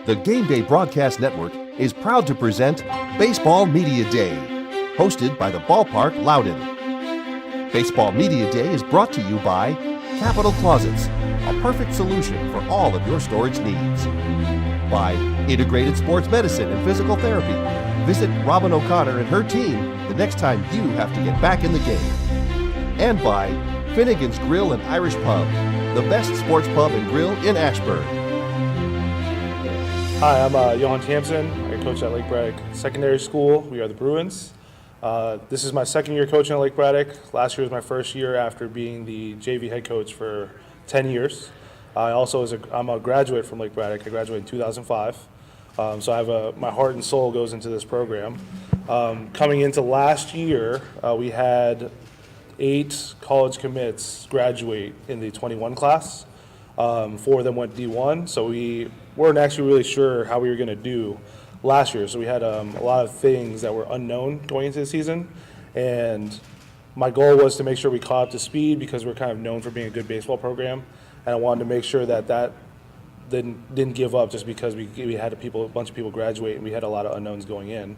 The Gameday Broadcast Network is proud to present Baseball Media Day, hosted by the Ballpark, Loudoun. Baseball Media Day is brought to you by Capital Closets, a perfect solution for all of your storage needs. By Integrated Sports Medicine and Physical Therapy. Visit Robin O'Connor and her team the next time you have to get back in the game. And by Finnegan's Grill and Irish Pub, the best sports pub and grill in Ashburn. Hi, I'm Johann Tiamson. I coach at Lake Braddock Secondary School. We are the Bruins. This is my second year coaching at Lake Braddock. Last year was my first year after being the JV head coach for 10 years. I'm a graduate from Lake Braddock. I graduated in 2005. So I have my heart and soul goes into this program. Coming into last year, we had 8 college commits graduate in the 21 class. 4 of them went D1, so we weren't actually really sure how we were going to do last year. So we had a lot of things that were unknown going into the season, and my goal was to make sure we caught up to speed because we're kind of known for being a good baseball program, and I wanted to make sure that didn't give up just because we had a bunch of people graduate and we had a lot of unknowns going in.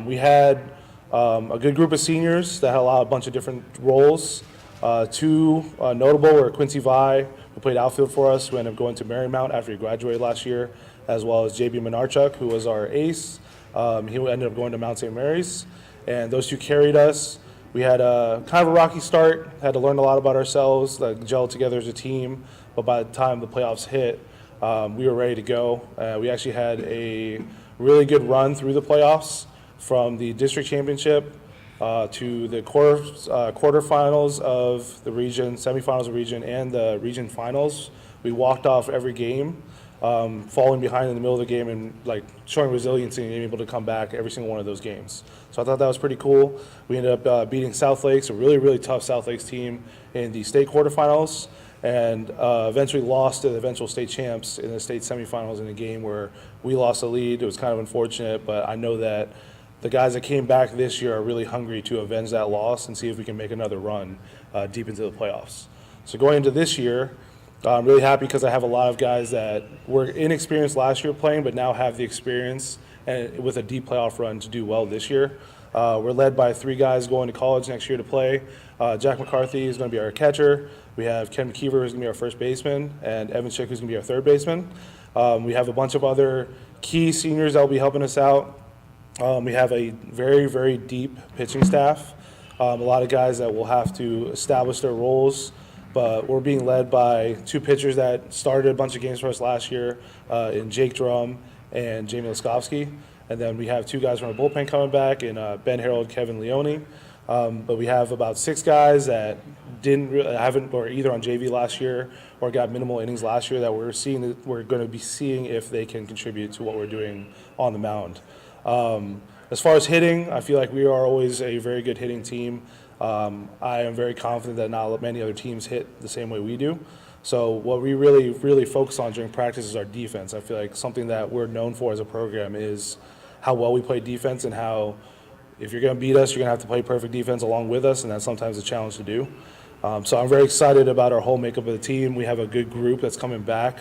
We had a good group of seniors that had a bunch of different roles. 2 notable were Quincy Vi, who played outfield for us, who ended up going to Marymount after he graduated last year, as well as JB Menarchuk, who was our ace. He ended up going to Mount St. Mary's, and those 2 carried us. We had kind of a rocky start, had to learn a lot about ourselves, gel together as a team, but by the time the playoffs hit, we were ready to go. We actually had a really good run through the playoffs from the district championship to the quarterfinals of the region, semifinals of region, and the region finals. We walked off every game, falling behind in the middle of the game and showing resiliency and being able to come back every single one of those games. So I thought that was pretty cool. We ended up beating South Lakes, a really, really tough South Lakes team, in the state quarterfinals, and eventually lost to the eventual state champs in the state semifinals in a game where we lost the lead. It was kind of unfortunate, but I know that the guys that came back this year are really hungry to avenge that loss and see if we can make another run deep into the playoffs. So going into this year, I'm really happy because I have a lot of guys that were inexperienced last year playing but now have the experience and with a deep playoff run to do well this year. We're led by 3 guys going to college next year to play. Jack McCarthy is going to be our catcher. We have Ken McKeever, who's going to be our first baseman, and Evan Schick, who's going to be our third baseman. We have a bunch of other key seniors that will be helping us out. We have a very, very deep pitching staff. A lot of guys that will have to establish their roles, but we're being led by 2 pitchers that started a bunch of games for us last year in Jake Drum and Jamie Laskowski. And then we have 2 guys from our bullpen coming back in Ben Harold, Kevin Leone. But we have about 6 guys that haven't or either on JV last year or got minimal innings last year that we're going to be seeing if they can contribute to what we're doing on the mound. As far as hitting, I feel like we are always a very good hitting team. I am very confident that not many other teams hit the same way we do. So what we really, really focus on during practice is our defense. I feel like something that we're known for as a program is how well we play defense and how if you're going to beat us, you're going to have to play perfect defense along with us, and that's sometimes a challenge to do. So I'm very excited about our whole makeup of the team. We have a good group that's coming back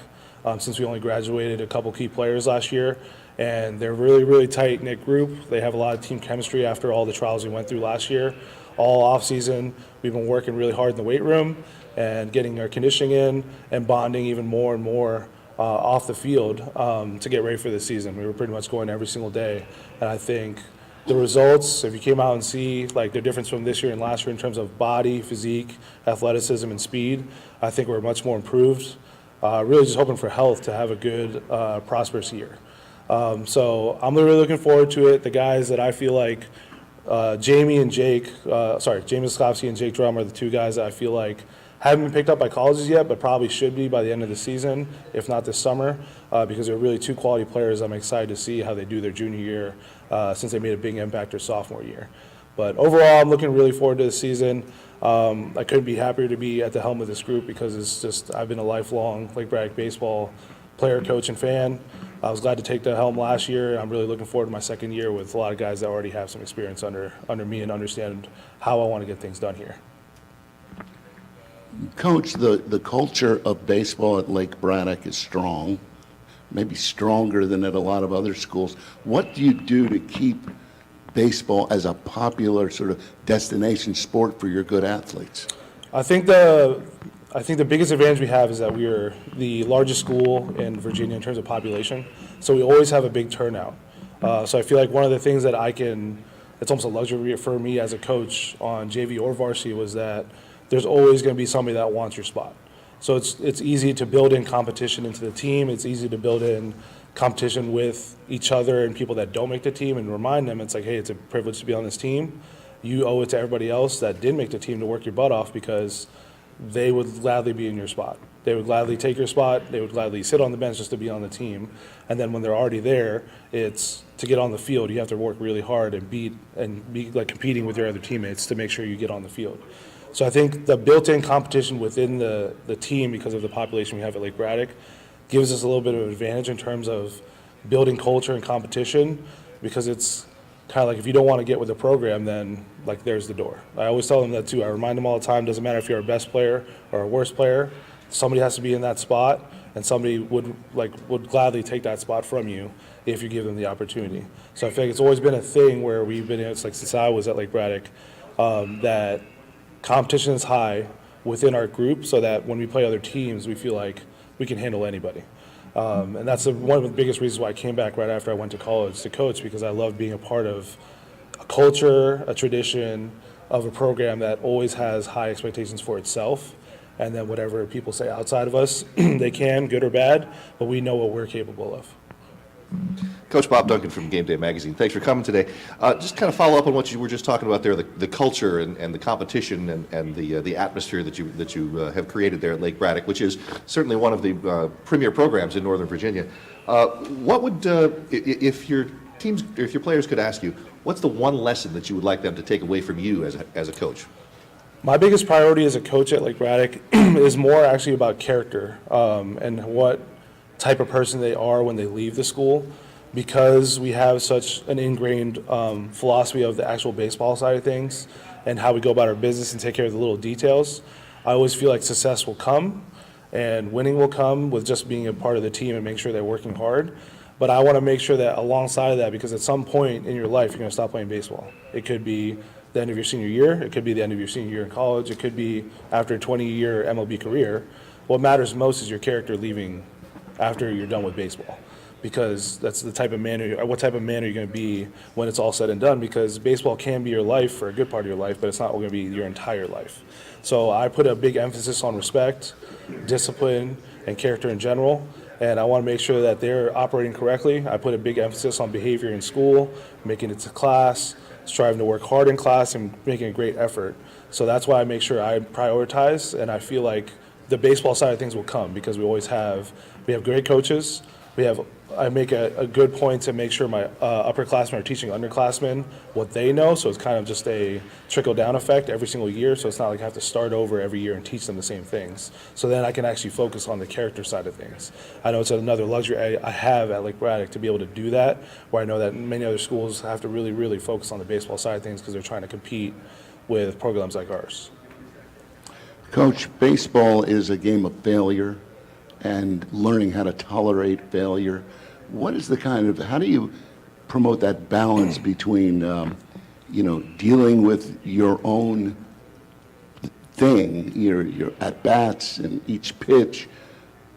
since we only graduated a couple key players last year. And they're a really, really tight-knit group. They have a lot of team chemistry after all the trials we went through last year. All off-season, we've been working really hard in the weight room and getting our conditioning in and bonding even more and more off the field to get ready for the season. We were pretty much going every single day. And I think the results, if you came out and see the difference from this year and last year in terms of body, physique, athleticism, and speed, I think we're much more improved. Really just hoping for health to have a good, prosperous year. So I'm really looking forward to it. The guys that I feel like Jamie Laskowski and Jake Drum are the 2 guys that I feel like haven't been picked up by colleges yet, but probably should be by the end of the season, if not this summer, because they're really 2 quality players. I'm excited to see how they do their junior year since they made a big impact their sophomore year. But overall, I'm looking really forward to the season. I couldn't be happier to be at the helm of this group because I've been a lifelong Lake Braddock baseball player, coach, and fan. I was glad to take the helm last year. I'm really looking forward to my second year with a lot of guys that already have some experience under me and understand how I want to get things done here. Coach, the culture of baseball at Lake Braddock is strong. maybe stronger than at a lot of other schools. What do you do to keep baseball as a popular sort of destination sport for your good athletes? I think the biggest advantage we have is that we are the largest school in Virginia in terms of population, so we always have a big turnout. So I feel like one of the things that it's almost a luxury for me as a coach on JV or varsity, was that there's always going to be somebody that wants your spot. So it's easy to build in competition into the team. It's easy to build in competition with each other and people that don't make the team, and remind them it's like, hey, it's a privilege to be on this team. You owe it to everybody else that did make the team to work your butt off, because they would gladly be in your spot. They would gladly take your spot. They would gladly sit on the bench just to be on the team. And then when they're already there, it's to get on the field. You have to work really hard and be like competing with your other teammates to make sure you get on the field. So I think the built-in competition within the team, because of the population we have at Lake Braddock, gives us a little bit of an advantage in terms of building culture and competition, because it's kind of like, if you don't want to get with the program, then like there's the door. I always tell them that too. I remind them all the time, doesn't matter if you're a best player or a worst player, somebody has to be in that spot, and somebody would gladly take that spot from you if you give them the opportunity. So I feel like it's always been a thing where we've been, it's like since I was at Lake Braddock, that competition is high within our group, so that when we play other teams, we feel like we can handle anybody. And that's one of the biggest reasons why I came back right after I went to college to coach, because I love being a part of a culture, a tradition of a program that always has high expectations for itself. And then whatever people say outside of us, they can, good or bad, but we know what we're capable of. Coach Bob Duncan from Gameday magazine, thanks for coming today. Just kind of follow up on what you were just talking about there, the culture and the competition and the atmosphere that you have created there at Lake Braddock, which is certainly one of the premier programs in Northern Virginia. What would, if your players could ask you, what's the one lesson that you would like them to take away from you as a coach? My biggest priority as a coach at Lake Braddock is more actually about character and what type of person they are when they leave the school, because we have such an ingrained philosophy of the actual baseball side of things and how we go about our business and take care of the little details. I always feel like success will come and winning will come with just being a part of the team and make sure they're working hard. But I want to make sure that alongside of that, because at some point in your life, you're going to stop playing baseball. It could be the end of your senior year. It could be the end of your senior year in college. It could be after a 20-year MLB career. What matters most is your character leaving after you're done with baseball, because that's the type of man, what type of man are you going to be when it's all said and done, because baseball can be your life for a good part of your life, but it's not going to be your entire life. So I put a big emphasis on respect, discipline, and character in general, and I want to make sure that they're operating correctly. I put a big emphasis on behavior in school, making it to class, striving to work hard in class, and making a great effort. So that's why I make sure I prioritize, and I feel like the baseball side of things will come, because we have great coaches. I make a good point to make sure my upperclassmen are teaching underclassmen what they know, so it's kind of just a trickle-down effect every single year, so it's not like I have to start over every year and teach them the same things. So then I can actually focus on the character side of things. I know it's another luxury I have at Lake Braddock to be able to do that, where I know that many other schools have to really, really focus on the baseball side of things because they're trying to compete with programs like ours. Coach, baseball is a game of failure and learning how to tolerate failure. What is how do you promote that balance between, dealing with your own thing, your at-bats and each pitch,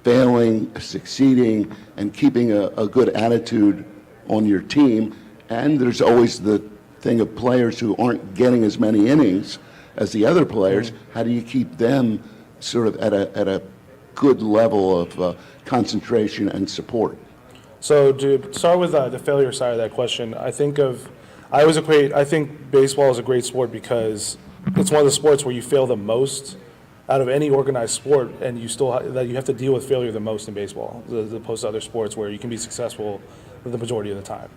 failing, succeeding, and keeping a good attitude on your team? And there's always the thing of players who aren't getting as many innings as the other players. How do you keep them sort of at a good level of concentration and support? So to start with the failure side of that question, I think baseball is a great sport because it's one of the sports where you fail the most out of any organized sport, and you have to deal with failure the most in baseball, as opposed to other sports where you can be successful the majority of the time.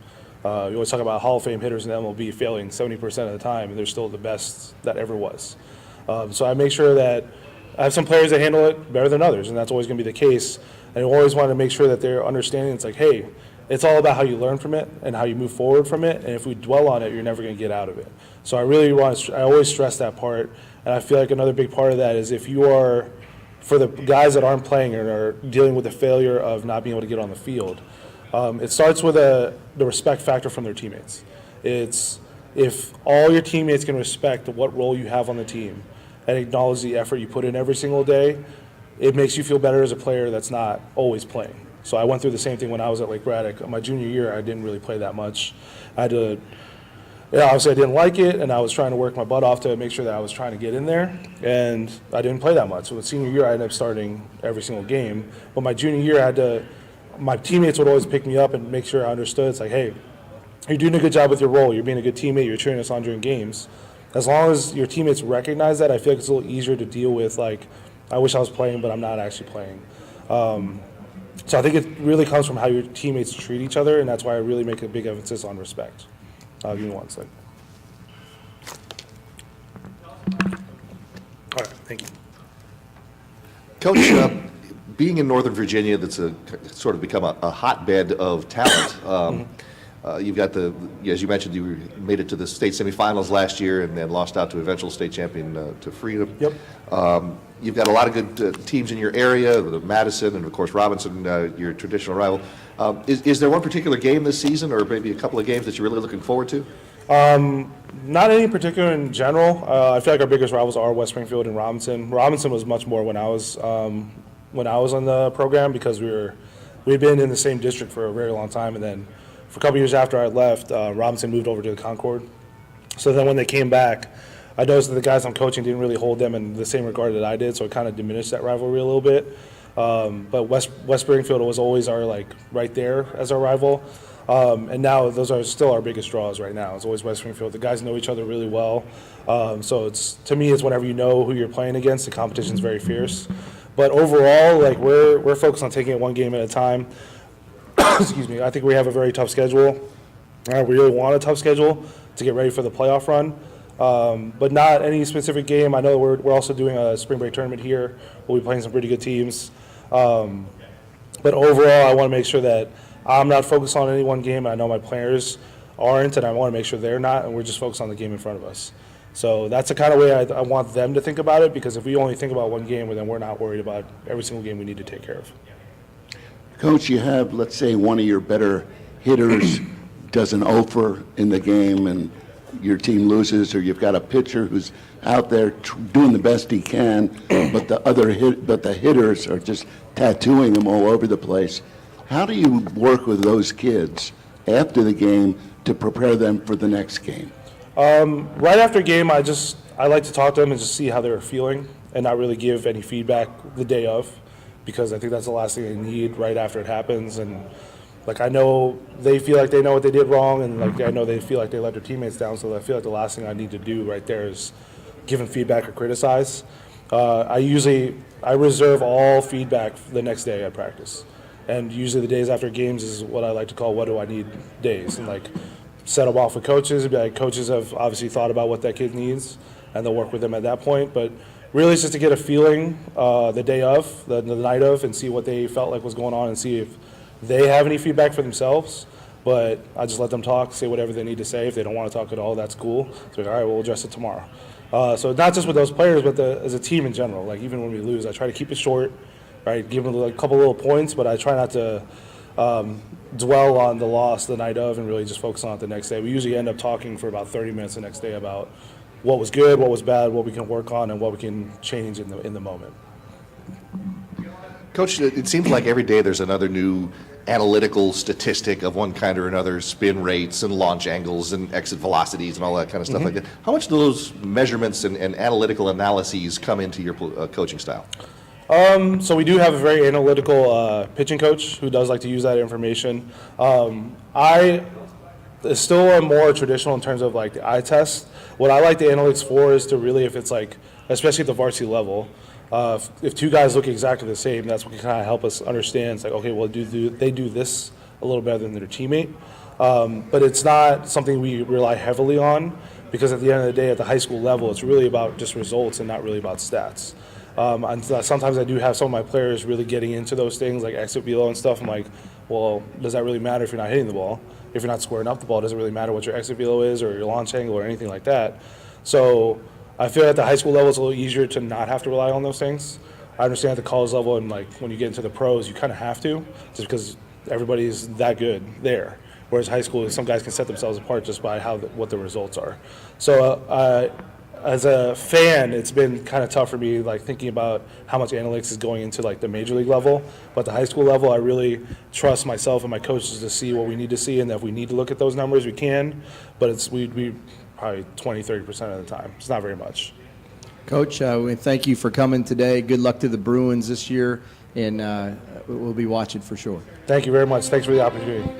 You always talk about Hall of Fame hitters in the MLB failing 70% of the time, and they're still the best that ever was. So I make sure that I have some players that handle it better than others, and that's always going to be the case. And I always want to make sure that they're understanding it's like, hey, it's all about how you learn from it and how you move forward from it. And if we dwell on it, you're never going to get out of it. So I always stress that part. And I feel like another big part of that is if you are for the guys that aren't playing and are dealing with the failure of not being able to get on the field, it starts with the respect factor from their teammates. It's if all your teammates can respect what role you have on the team and acknowledge the effort you put in every single day, it makes you feel better as a player that's not always playing. So I went through the same thing when I was at Lake Braddock. My junior year, I didn't really play that much. I had to, obviously I didn't like it, and I was trying to work my butt off to make sure that I was trying to get in there, and I didn't play that much. So with senior year, I ended up starting every single game. But my junior year, my teammates would always pick me up and make sure I understood. It's like, hey, you're doing a good job with your role. You're being a good teammate. You're cheering us on during games. As long as your teammates recognize that, I feel like it's a little easier to deal with, like, I wish I was playing, but I'm not actually playing. So I think it really comes from how your teammates treat each other, and that's why I really make a big emphasis on respect. Give me one second. All right, thank you. Coach, being in Northern Virginia, that's sort of become a hotbed of talent. You've got as you mentioned, you made it to the state semifinals last year and then lost out to eventual state champion to Freedom. Yep. You've got a lot of good teams in your area, Madison and, of course, Robinson, your traditional rival. Is there one particular game this season or maybe a couple of games that you're really looking forward to? Not any particular in general. I feel like our biggest rivals are West Springfield and Robinson. Robinson was much more when I was on the program because we'd been in the same district for a very long time, and then for a couple years after I left, Robinson moved over to the Concord. So then when they came back, I noticed that the guys I'm coaching didn't really hold them in the same regard that I did, so it kind of diminished that rivalry a little bit. But West Springfield was always right there as our rival. And now those are still our biggest draws right now. It's always West Springfield. The guys know each other really well. So to me, it's whenever you know who you're playing against, the competition's very fierce. But overall, like we're focused on taking it one game at a time. Excuse me. I think we have a very tough schedule. We really want a tough schedule to get ready for the playoff run. But not any specific game. I know we're also doing a spring break tournament here. We'll be playing some pretty good teams. But overall, I want to make sure that I'm not focused on any one game. I know my players aren't, and I want to make sure they're not, and we're just focused on the game in front of us. So that's the kind of way I want them to think about it, because if we only think about one game, then we're not worried about every single game we need to take care of. Coach, you have, let's say, one of your better hitters does an offer in the game and your team loses, or you've got a pitcher who's out there doing the best he can, but the hitters are just tattooing him all over the place. How do you work with those kids after the game to prepare them for the next game? Right after game, I like to talk to them and just see how they're feeling and not really give any feedback the day of, because I think that's the last thing they need right after it happens. And like, I know they feel like they know what they did wrong, and like I know they feel like they let their teammates down, so I feel like the last thing I need to do right there is give them feedback or criticize. I reserve all feedback for the next day at practice. And usually the days after games is what I like to call what do I need days. And like set them off with coaches. Be like, coaches have obviously thought about what that kid needs, and they'll work with them at that point. But really it's just to get a feeling the day of, the night of, and see what they felt like was going on and see if they have any feedback for themselves. But I just let them talk, say whatever they need to say. If they don't want to talk at all, that's cool. So like, all right, we'll address it tomorrow. So not just with those players, but as a team in general. Like even when we lose, I try to keep it short. Right, give them a couple little points, but I try not to dwell on the loss the night of and really just focus on it the next day. We usually end up talking for about 30 minutes the next day about what was good, what was bad, what we can work on, and what we can change in the moment. Coach, it seems like every day there's another new analytical statistic of one kind or another, spin rates and launch angles and exit velocities and all that kind of stuff like that. How much do those measurements and analytical analyses come into your coaching style? So we do have a very analytical pitching coach who does like to use that information. I still am more traditional in terms of like the eye test. What I like the analytics for is to really, if it's like, especially at the varsity level, if two guys look exactly the same, that's what can kind of help us understand. It's like, okay, well, they do this a little better than their teammate. But it's not something we rely heavily on, because at the end of the day, at the high school level, it's really about just results and not really about stats. And sometimes I do have some of my players really getting into those things like exit velo and stuff. I'm like, well, does that really matter if you're not hitting the ball? If you're not squaring up the ball, does it really matter what your exit velo is or your launch angle or anything like that? So I feel at the high school level it's a little easier to not have to rely on those things. I understand at the college level and like when you get into the pros, you kind of have to, just because everybody's that good there. Whereas high school, some guys can set themselves apart just by what the results are. So as a fan, it's been kind of tough for me, like thinking about how much analytics is going into like the major league level. But at the high school level, I really trust myself and my coaches to see what we need to see, and if we need to look at those numbers, we can. But we probably 20-30% of the time. It's not very much. Coach, we thank you for coming today. Good luck to the Bruins this year, and we'll be watching for sure. Thank you very much. Thanks for the opportunity.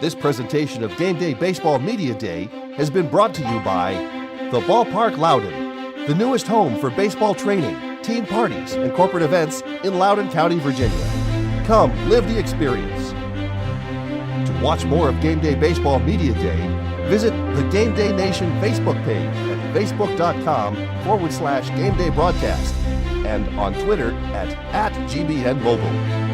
This presentation of Game Day Baseball Media Day has been brought to you by the Ballpark Loudoun, the newest home for baseball training, team parties, and corporate events in Loudoun County, Virginia. Come live the experience. To watch more of Game Day Baseball Media Day, visit the Game Day Nation Facebook page at facebook.com/Game Day Broadcast and on Twitter at GBN Mobile.